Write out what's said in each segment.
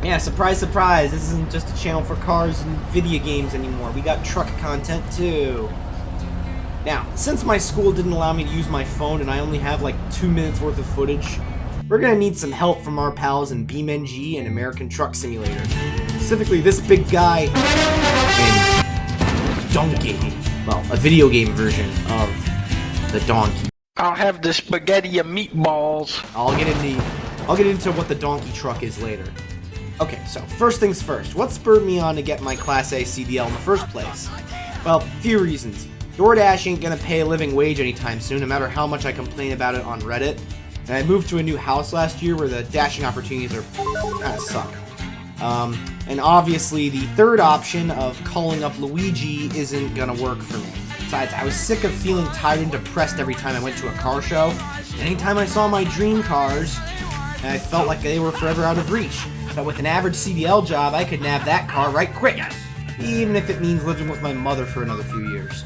Yeah, surprise, surprise, this isn't just a channel for cars and video games anymore. We got truck content too. Now, since my school didn't allow me to use my phone and I only have like 2 minutes worth of footage, we're gonna need some help from our pals in BeamNG and American Truck Simulator. Specifically this big guy in Donkey. Well, a video game version of the donkey. I'll have the spaghetti and meatballs. I'll get into what the donkey truck is later. Okay, so first things first, what spurred me on to get my Class A CDL in the first place? Well, few reasons. DoorDash ain't gonna pay a living wage anytime soon, no matter how much I complain about it on Reddit. And I moved to a new house last year where the dashing opportunities are kinda suck. And obviously the third option of calling up Luigi isn't gonna work for me. Besides, I was sick of feeling tired and depressed every time I went to a car show. And anytime I saw my dream cars, I felt like they were forever out of reach. But with an average CDL job, I could nab that car right quick, even if it means living with my mother for another few years.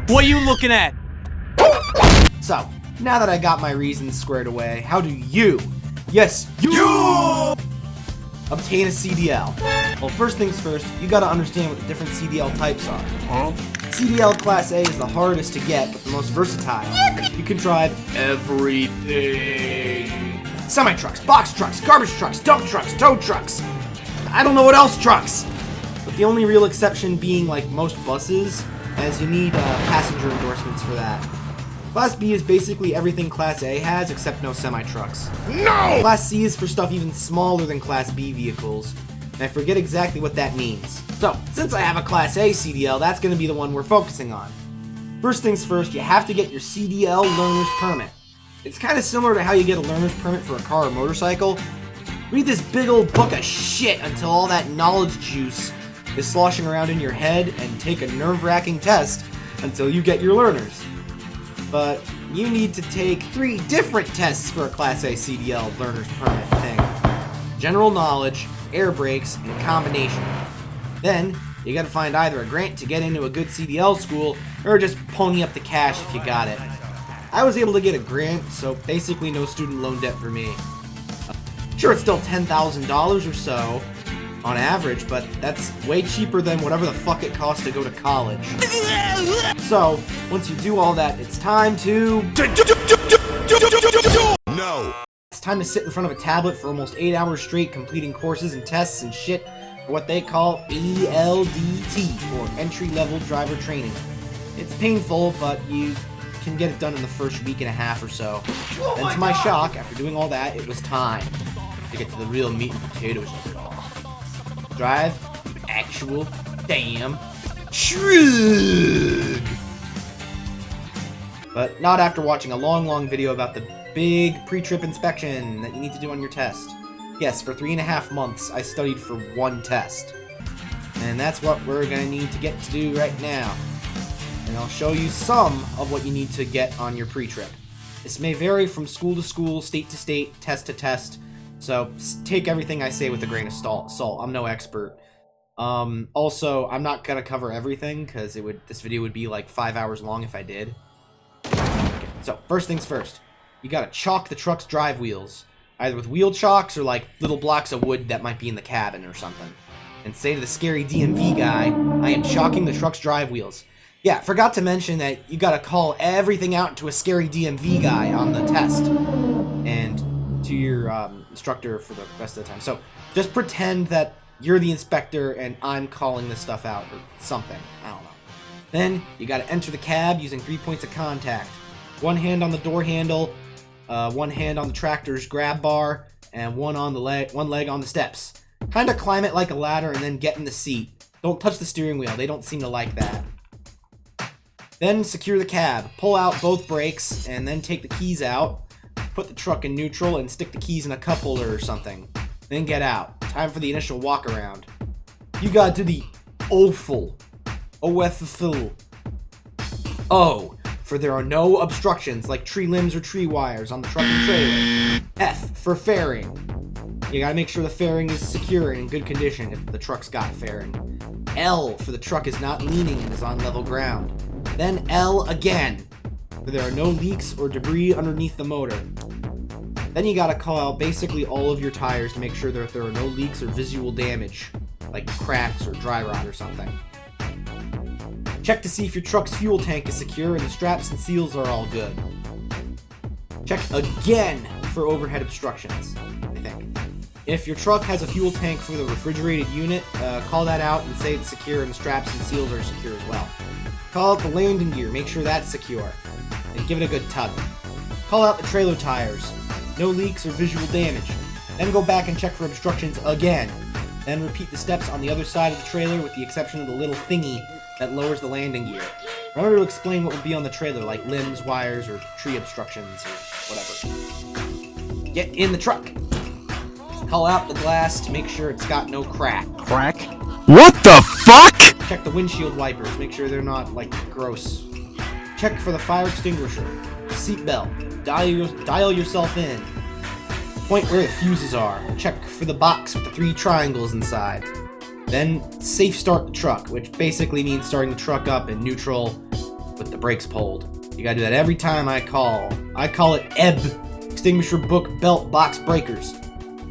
What are you looking at? So, now that I got my reasons squared away, how do you, yes, you, obtain a CDL? Well, first things first, you gotta understand what the different CDL types are. CDL Class A is the hardest to get, but the most versatile. You can drive everything. Semi-trucks, box trucks, garbage trucks, dump trucks, tow trucks. I don't know what else trucks. But the only real exception being like most buses, as you need passenger endorsements for that. Class B is basically everything Class A has, except no semi-trucks. No! Class C is for stuff even smaller than Class B vehicles, and I forget exactly what that means. So, since I have a Class A CDL, that's going to be the one we're focusing on. First things first, you have to get your CDL learner's permit. It's kind of similar to how you get a learner's permit for a car or motorcycle. Read this big old book of shit until all that knowledge juice is sloshing around in your head, and take a nerve-wracking test until you get your learners. But you need to take 3 different tests for a Class A CDL learner's permit thing. General knowledge, air brakes, and combination. Then, you gotta find either a grant to get into a good CDL school, or just pony up the cash if you got it. I was able to get a grant, so basically no student loan debt for me. Sure, it's still $10,000 or so on average, but that's way cheaper than whatever the fuck it costs to go to college. So, once you do all that, it's time to... No! It's time to sit in front of a tablet for almost 8 hours straight, completing courses and tests and shit for what they call ELDT, or Entry-Level Driver Training. It's painful, but you can get it done in the first week and a half or so. And to my shock, after doing all that, it was time to get to the real meat and potatoes of it all. Drive actual damn truck. But not after watching a long video about the big pre-trip inspection that you need to do on your test. Yes, for 3.5 months, I studied for 1 test. And that's what we're gonna need to get to do right now. And I'll show you some of what you need to get on your pre-trip. This may vary from school to school, state to state, test to test, so take everything I say with a grain of salt. I'm no expert. Also, I'm not gonna cover everything, because this video would be like 5 hours long if I did. Okay, so, first things first. You gotta chalk the truck's drive wheels, either with wheel chalks or like little blocks of wood that might be in the cabin or something. And say to the scary DMV guy, I am chalking the truck's drive wheels. Yeah, forgot to mention that you gotta call everything out to a scary DMV guy on the test. And to your instructor for the rest of the time. So, just pretend that you're the inspector and I'm calling this stuff out or something. I don't know. Then, you gotta enter the cab using 3 points of contact. 1 hand on the door handle, 1 hand on the tractor's grab bar, and one leg on the steps. Kinda climb it like a ladder and then get in the seat. Don't touch the steering wheel, they don't seem to like that. Then secure the cab, pull out both brakes, and then take the keys out. Put the truck in neutral and stick the keys in a cup holder or something. Then get out. Time for the initial walk around. You gotta do the OFL. OFL. O, for there are no obstructions like tree limbs or tree wires on the truck and trailer. F, for fairing. You gotta make sure the fairing is secure and in good condition if the truck's got fairing. L, for the truck is not leaning and is on level ground. Then L again. that there are no leaks or debris underneath the motor. Then you gotta call out basically all of your tires to make sure that there are no leaks or visual damage, like cracks or dry rot or something. Check to see if your truck's fuel tank is secure and the straps and seals are all good. Check again for overhead obstructions, I think. If your truck has a fuel tank for the refrigerated unit, call that out and say it's secure and the straps and seals are secure as well. Call out the landing gear, make sure that's secure, and give it a good tug. Call out the trailer tires, no leaks or visual damage. Then go back and check for obstructions again. Then repeat the steps on the other side of the trailer with the exception of the little thingy that lowers the landing gear. Remember to explain what would be on the trailer, like limbs, wires, or tree obstructions, or whatever. Get in the truck. Call out the glass to make sure it's got no crack. Crack? What the fuck? Check the windshield wipers, make sure they're not, like, gross. Check for the fire extinguisher, seatbelt, dial yourself in. Point where the fuses are. Check for the box with the 3 triangles inside. Then safe start the truck, which basically means starting the truck up in neutral with the brakes pulled. You gotta do that every time I call. I call it EB, Extinguisher Book Belt Box Breakers.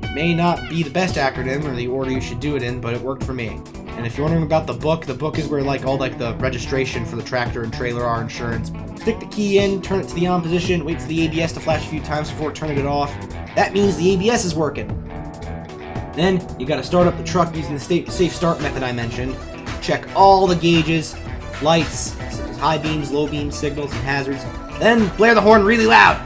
It may not be the best acronym or the order you should do it in, but it worked for me. And if you're wondering about the book is where all the registration for the tractor and trailer are, insurance. Stick the key in, turn it to the on position, wait for the ABS to flash a few times before turning it off. That means the ABS is working. Then, you gotta start up the truck using the safe start method I mentioned. Check all the gauges, lights, such as high beams, low beams, signals, and hazards. Then, blare the horn really loud!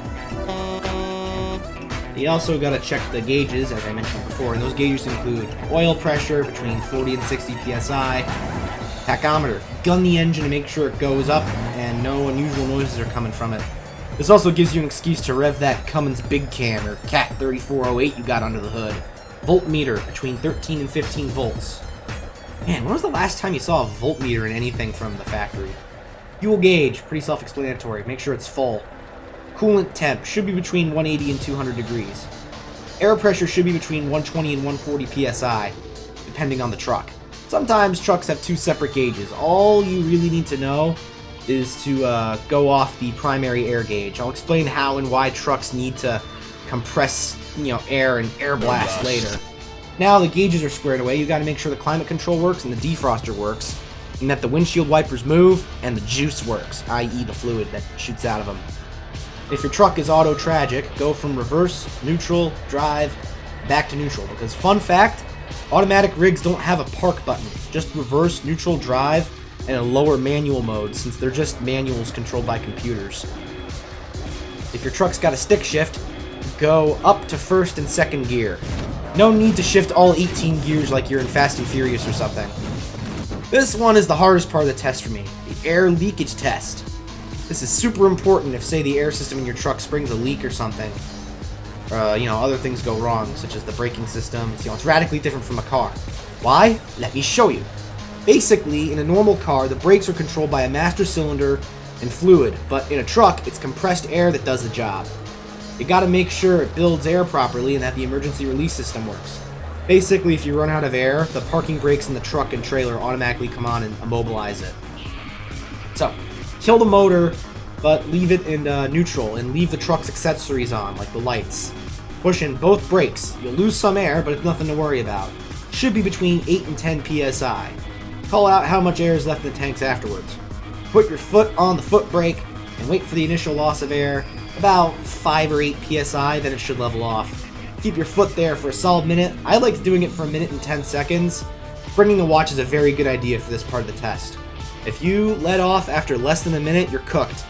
You also gotta check the gauges, as I mentioned before, and those gauges include oil pressure between 40 and 60 psi, tachometer, gun the engine to make sure it goes up and no unusual noises are coming from it. This also gives you an excuse to rev that Cummins Big Cam or Cat 3408 you got under the hood. Voltmeter between 13 and 15 volts. Man, when was the last time you saw a voltmeter in anything from the factory? Fuel gauge, pretty self-explanatory, make sure it's full. Coolant temp should be between 180 and 200 degrees. Air pressure should be between 120 and 140 psi, depending on the truck. Sometimes trucks have 2 separate gauges. All you really need to know is to go off the primary air gauge. I'll explain how and why trucks need to compress, air and air blast later. Now the gauges are squared away, you gotta make sure the climate control works and the defroster works, and that the windshield wipers move and the juice works, i.e. the fluid that shoots out of them. If your truck is auto-tragic, go from reverse, neutral, drive, back to neutral, because fun fact, automatic rigs don't have a park button, just reverse, neutral, drive, and a lower manual mode, since they're just manuals controlled by computers. If your truck's got a stick shift, go up to first and second gear. No need to shift all 18 gears like you're in Fast and Furious or something. This one is the hardest part of the test for me, the air leakage test. This is super important if, say, the air system in your truck springs a leak or something. Other things go wrong, such as the braking system. It's radically different from a car. Why? Let me show you. Basically, in a normal car, the brakes are controlled by a master cylinder and fluid, but in a truck, it's compressed air that does the job. You gotta make sure it builds air properly and that the emergency release system works. Basically, if you run out of air, the parking brakes in the truck and trailer automatically come on and immobilize it. So, kill the motor, but leave it in neutral and leave the truck's accessories on, like the lights. Push in both brakes. You'll lose some air, but it's nothing to worry about. Should be between 8 and 10 psi. Call out how much air is left in the tanks afterwards. Put your foot on the foot brake and wait for the initial loss of air, about 5 or 8 psi, then it should level off. Keep your foot there for a solid minute. I like doing it for 1 minute and 10 seconds. Bringing the watch is a very good idea for this part of the test. If you let off after less than a minute, you're cooked.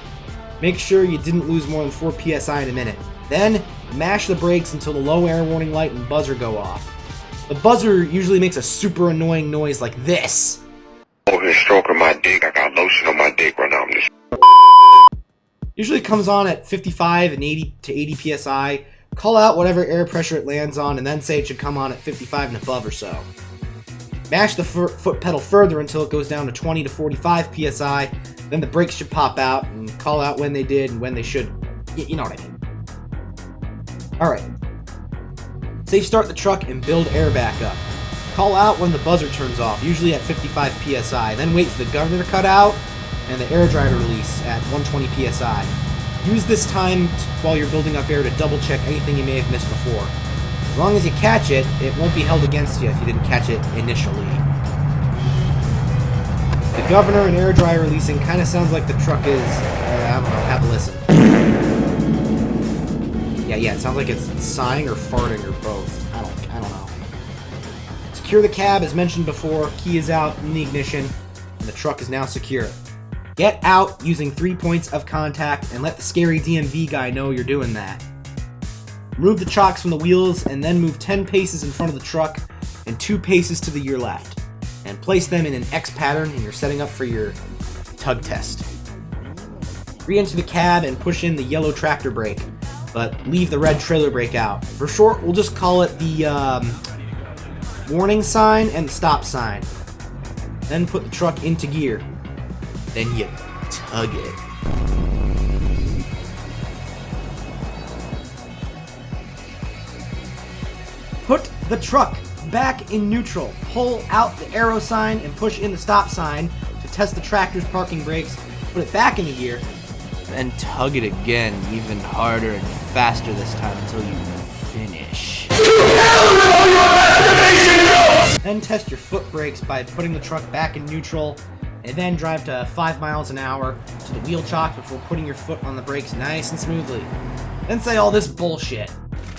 Make sure you didn't lose more than 4 psi in a minute. Then, mash the brakes until the low air warning light and buzzer go off. The buzzer usually makes a super annoying noise like this. Over here stroking my dick. I got lotion on my dick right now. I'm just... Usually comes on at 55 and 80 to 80 psi. Call out whatever air pressure it lands on and then say it should come on at 55 and above or so. Mash the foot pedal further until it goes down to 20 to 45 psi. Then the brakes should pop out and call out when they did and when they should. You know what I mean. Alright. Safe start the truck and build air back up. Call out when the buzzer turns off, usually at 55 psi. Then wait for the governor to cut out and the air dryer to release at 120 psi. Use this time while you're building up air to double check anything you may have missed before. As long as you catch it, it won't be held against you if you didn't catch it initially. The governor and air dryer releasing kind of sounds like the truck is, I don't know, have a listen. Yeah, it sounds like it's sighing or farting or both. I don't know. Secure the cab, as mentioned before. Key is out in the ignition, and the truck is now secure. Get out using 3 points of contact, and let the scary DMV guy know you're doing that. Remove the chocks from the wheels, and then move 10 paces in front of the truck, and 2 paces to your left. And place them in an X pattern, and you're setting up for your tug test. Re-enter the cab and push in the yellow tractor brake, but leave the red trailer brake out. For short, we'll just call it the warning sign and the stop sign. Then put the truck into gear. Then you tug it. Put the truck back in neutral. Pull out the arrow sign and push in the stop sign to test the tractor's parking brakes. Put it back into gear. Then tug it again, even harder and faster this time until you finish. Then test your foot brakes by putting the truck back in neutral, and then drive to 5 miles an hour to the wheel chocks before putting your foot on the brakes nice and smoothly. Then say all this bullshit.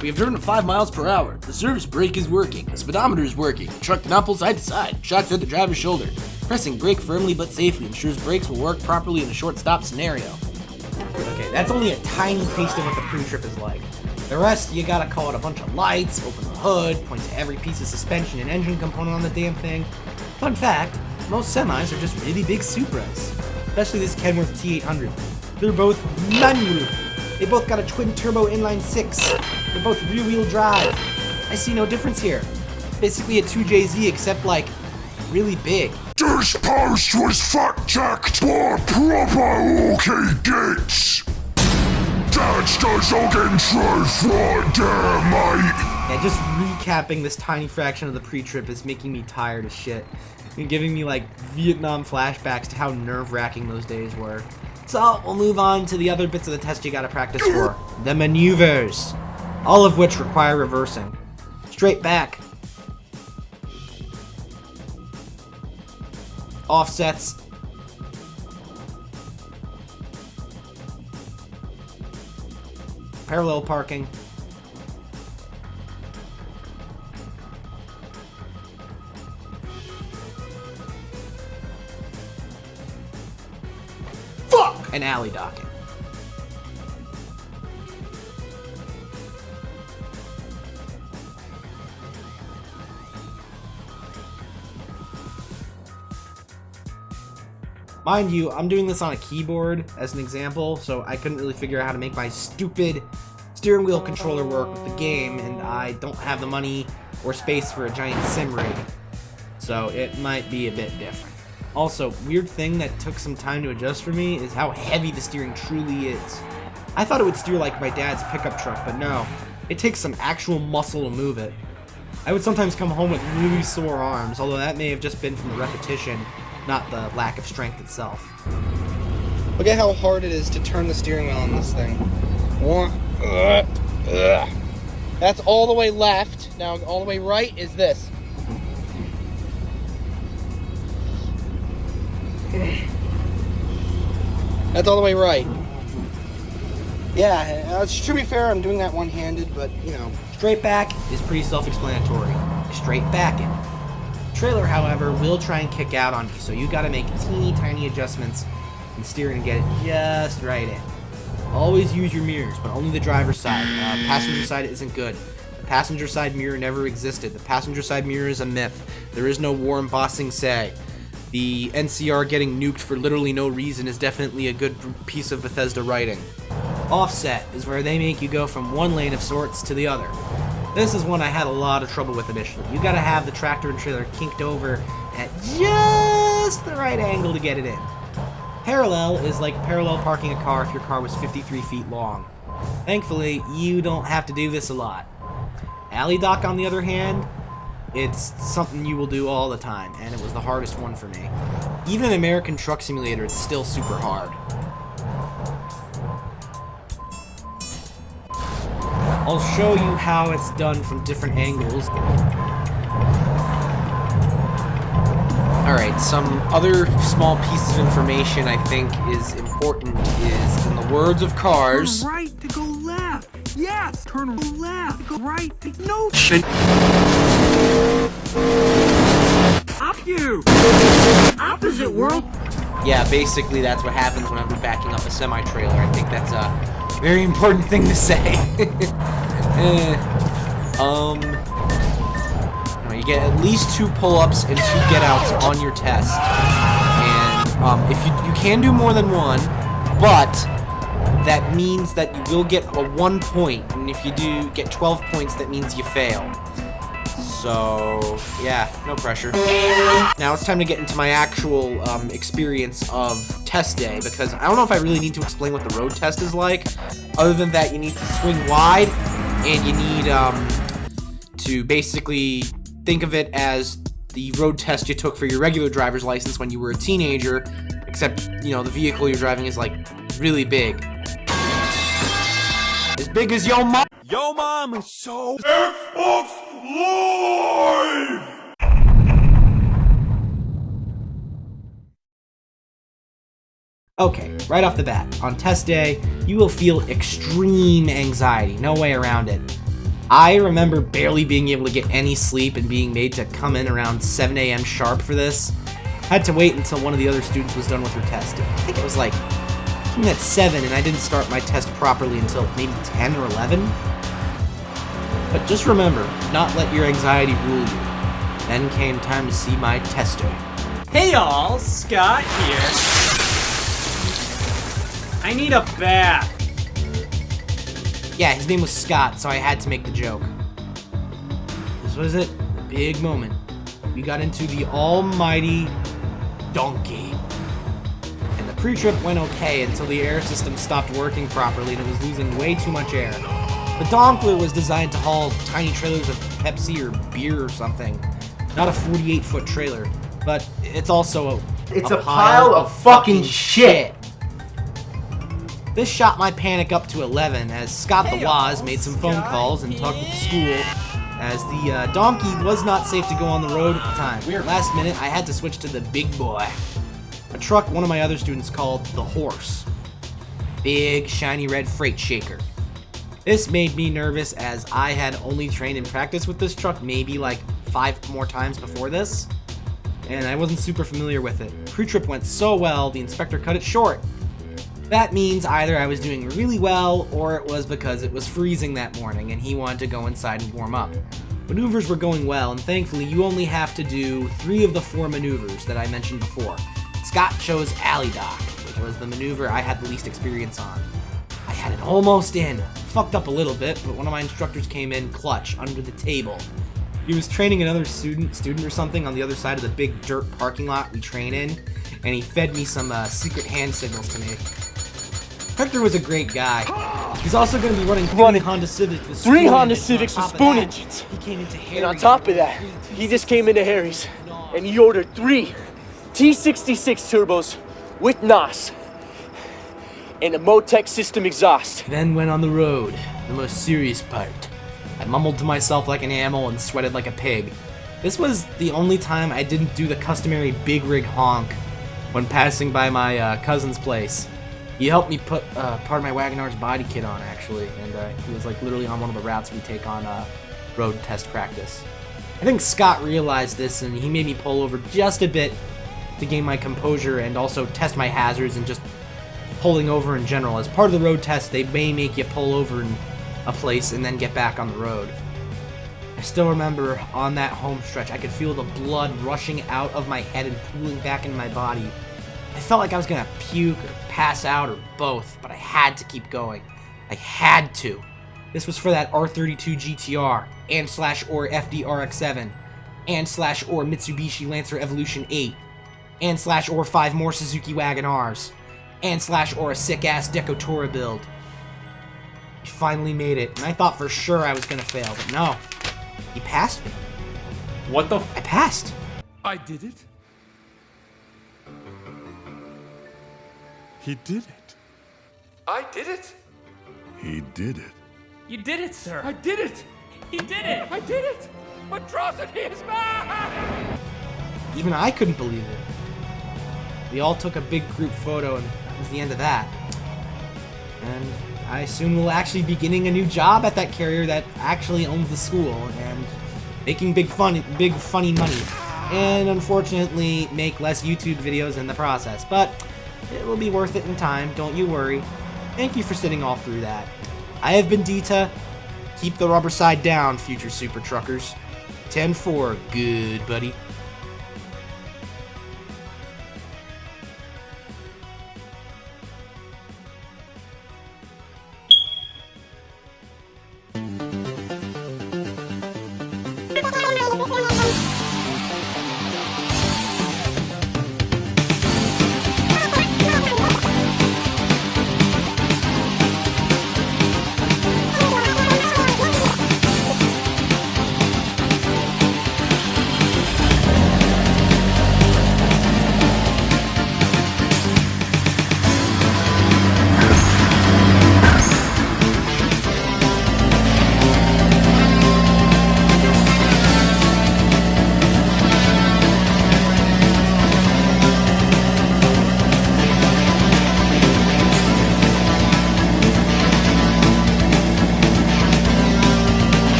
We have driven at 5 miles per hour. The service brake is working. The speedometer is working. The truck cannot pull side to side. Shots at the driver's shoulder. Pressing brake firmly but safely ensures brakes will work properly in a short stop scenario. Okay, that's only a tiny taste of what the pre-trip is like. The rest, you gotta call it a bunch of lights, open the hood, point to every piece of suspension and engine component on the damn thing. Fun fact, most semis are just really big Supras. Especially this Kenworth T800. They're both manual. They both got a twin-turbo inline-6. They're both rear-wheel drive. I see no difference here. Basically a 2JZ, except, like, really big. This post was fact-checked by proper OK Gates. That's the fucking truth right there, mate. Yeah, just recapping this tiny fraction of the pre-trip is making me tired as shit. And giving me, like, Vietnam flashbacks to how nerve-wracking those days were. So, we'll move on to the other bits of the test you gotta practice for. The maneuvers. All of which require reversing. Straight back. Offsets. Parallel parking. And alley docking. Mind you, I'm doing this on a keyboard as an example, so I couldn't really figure out how to make my stupid steering wheel controller work with the game, and I don't have the money or space for a giant sim rig, so it might be a bit different. Also, weird thing that took some time to adjust for me is how heavy the steering truly is. I thought it would steer like my dad's pickup truck, but no. It takes some actual muscle to move it. I would sometimes come home with really sore arms, although that may have just been from the repetition, not the lack of strength itself. Look at how hard it is to turn the steering wheel on this thing. That's all the way left. Now all the way right is this. That's all the way right. Yeah, to be fair, I'm doing that one-handed, but, you know. Straight back is pretty self-explanatory. Straight backing. Trailer, however, will try and kick out on you, so you gotta make teeny tiny adjustments in steering to get it just right in. Always use your mirrors, but only the driver's side. Passenger side isn't good. The passenger side mirror never existed. The passenger side mirror is a myth. There is no war embossing say. The NCR getting nuked for literally no reason is definitely a good piece of Bethesda writing. Offset is where they make you go from one lane of sorts to the other. This is one I had a lot of trouble with initially. You gotta have the tractor and trailer kinked over at just the right angle to get it in. Parallel is like parallel parking a car if your car was 53 feet long. Thankfully, you don't have to do this a lot. Alley dock, on the other hand, it's something you will do all the time, and it was the hardest one for me. Even in American Truck Simulator, it's still super hard. I'll show you how it's done from different angles. Alright, some other small pieces of information I think is important is, in the words of Cars... Turn right to go left! Yes! Turn left, go right, no shit! Up you! Opposite world! Yeah, basically that's what happens whenever backing up a semi-trailer. I think that's a very important thing to say. You get at least 2 pull-ups and 2 get-outs on your test. And if you can do more than one, but that means that you will get a 1 point, and if you do get 12 points, that means you fail. So, yeah, no pressure. Now it's time to get into my actual experience of test day, because I don't know if I really need to explain what the road test is like, other than that you need to swing wide, and you need to basically think of it as the road test you took for your regular driver's license when you were a teenager, except, you know, the vehicle you're driving is, like, really big. As big as your mom! Yo mom is so Xbox Live! Okay, right off the bat, on test day, you will feel extreme anxiety, no way around it. I remember barely being able to get any sleep and being made to come in around 7 a.m. sharp for this. Had to wait until one of the other students was done with her test. I think it was like, even at 7, and I didn't start my test properly until maybe 10 or 11. But just remember, not let your anxiety rule you. Then came time to see my tester. Hey y'all, Scott here. I need a bath. Yeah, his name was Scott, so I had to make the joke. This was it, the big moment. We got into the almighty donkey. And the pre-trip went okay until the air system stopped working properly and it was losing way too much air. The Donkler was designed to haul tiny trailers of Pepsi or beer or something. Not a 48-foot trailer, but it's also a pile of fucking shit. This shot my panic up to 11 as Scott the Waz made some phone calls and talked with the school, as the donkey was not safe to go on the road at the time. Last minute, I had to switch to the big boy, a truck one of my other students called the Horse. Big, shiny red freight shaker. This made me nervous as I had only trained in practice with this truck maybe like 5 more times before this, and I wasn't super familiar with it. Pre-trip went so well, the inspector cut it short. That means either I was doing really well, or it was because it was freezing that morning and he wanted to go inside and warm up. Maneuvers were going well, and thankfully you only have to do 3 of the 4 maneuvers that I mentioned before. Scott chose alley dock, which was the maneuver I had the least experience on. I had it almost in. Fucked up a little bit, but one of my instructors came in clutch, under the table. He was training another student or something on the other side of the big dirt parking lot we train in, and he fed me some secret hand signals to me. Hector was a great guy. He's also going to be running 3 Honda Civics with spoon 3 Honda engines. Civics On with top of spoon that, engines. He came into Harry's. And on top of that, he just came into Harry's and he ordered 3 T66 turbos with NOS and a Motec system exhaust. Then went on the road, the most serious part. I mumbled to myself like an animal and sweated like a pig. This was the only time I didn't do the customary big rig honk when passing by my cousin's place. He helped me put part of my Wagonar's body kit on, actually, and he was like literally on one of the routes we take on road test practice. I think Scott realized this, and he made me pull over just a bit to gain my composure and also test my hazards and just pulling over in general. As part of the road test, they may make you pull over in a place and then get back on the road. I still remember on that home stretch, I could feel the blood rushing out of my head and pooling back into my body. I felt like I was gonna puke or pass out or both, but I had to keep going. I had to. This was for that R32 GTR, and/or FD-RX-7, and/or Mitsubishi Lancer Evolution 8, and/or 5 more Suzuki Wagon-Rs, and/or a sick-ass Decotora build. He finally made it, and I thought for sure I was gonna fail, but no. He passed me. What the I passed. I did it. He did it. I did it. He did it. You did it, sir. I did it! He did it. I did it! Atrocity is mine! Even I couldn't believe it. We all took a big group photo, and that was the end of that. And I soon will actually be getting a new job at that carrier that actually owns the school, and making big funny money. And unfortunately, make less YouTube videos in the process. But it will be worth it in time, don't you worry. Thank you for sitting all through that. I have been Dita. Keep the rubber side down, future super truckers. 10-4, good buddy.